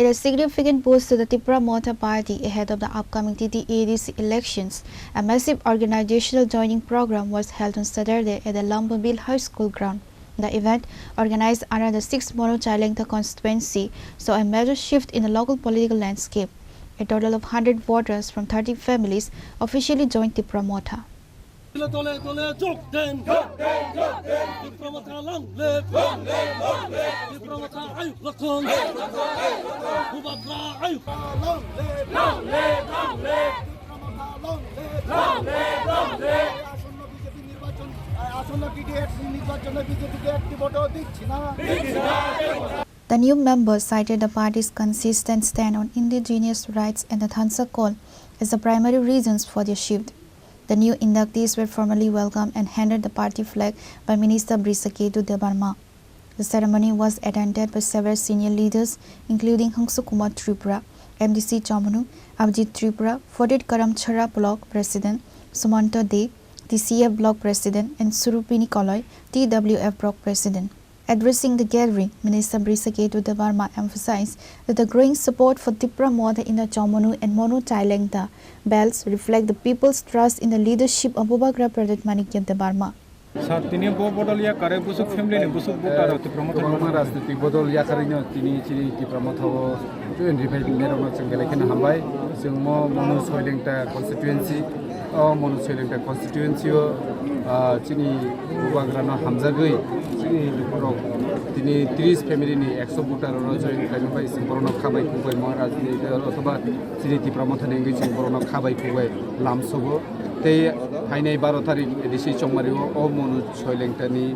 It is a significant boost to the TIPRA Motha party ahead of the upcoming TTAADC elections. A massive organizational joining program was held on Saturday at the Lambabil High School ground. The event, organized under the 6th Manu-Chailengta constituency, saw a major shift in the local political landscape. A total of 100 voters from 30 families officially joined TIPRA Motha. The new members cited the party's consistent stand on indigenous rights and the Thansa call as the primary reasons for their shift. The new inductees were formally welcomed and handed the party flag by Minister Brisaketu Debarma. The ceremony was attended by several senior leaders, including Kumar Tripura, MDC Chamanu, Abjit Tripura, Fodit Karamchara Block President, Sumanta De, TCF Block President, and Surupini Koloy, TWF Block President. Addressing the gathering, Minister Brisaketu Debarma emphasized that the growing support for TIPRA Motha in the Chamanu and Manu-Chailengta belts reflect the people's trust in the leadership of Bubagra Pradet Manikya Debarma. Tini bodol ya kare busuk family ne busuk buka TIPRA Motha राजनीतिक बदल या करिनो तिनी TIPRA Motha to invite नेरना चंगले केन हमबाय जों Manu-Chailengta constituency Manu-Chailengta constituency Chini Bubagrano Hamzagui Chini Dukurok Tini 30 family ni 100 voter ro join khabai sing borno khabai kubai maharaj ni othoba Chini TIPRA Motha nengi sing borno khabai kubai lamsogo te hainai 12 tarik edisi chongmario Manu-Chailengta ni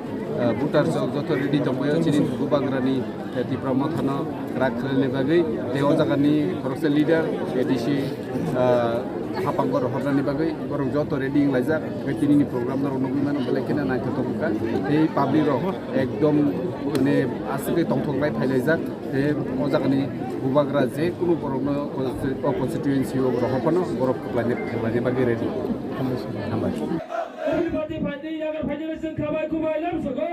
voter joto ready dongbayo Chini Bubagrani TIPRA Motha no rakhlene bagai teo jagani corruption leader edisi Hapangor Horani Bagai, Gorong Joto reading Liza, Vetini program or Noguman, Belekina Natoka, the public rock, Egdom Asiki Tongtok by Paleza, the Mozagani, Bubagra, Kuru Korono, constituency of Hopano, Gorok Planebagi ready. Everybody fighting Yaga Federation Kabai Kubai Lams ago.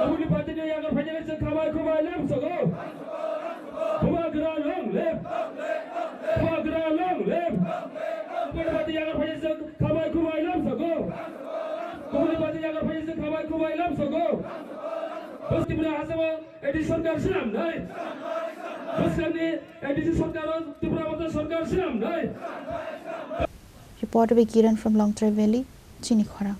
Everybody fighting Yaga Federation Kabai Kubai Lams ago. Bubagra long left. Bubagra long left. Everybody Yaga Federation Kabai Kubai Lams ago. Everybody Yaga Federation Kabai Kubai Lams ago. Bustibra Hasaba Edison Garsham, right? Bustani Edison Garsham, TIPRA Motha Sarkar Sham, right? Reported by Kiran from Longtrai Valley, Chini Khorang.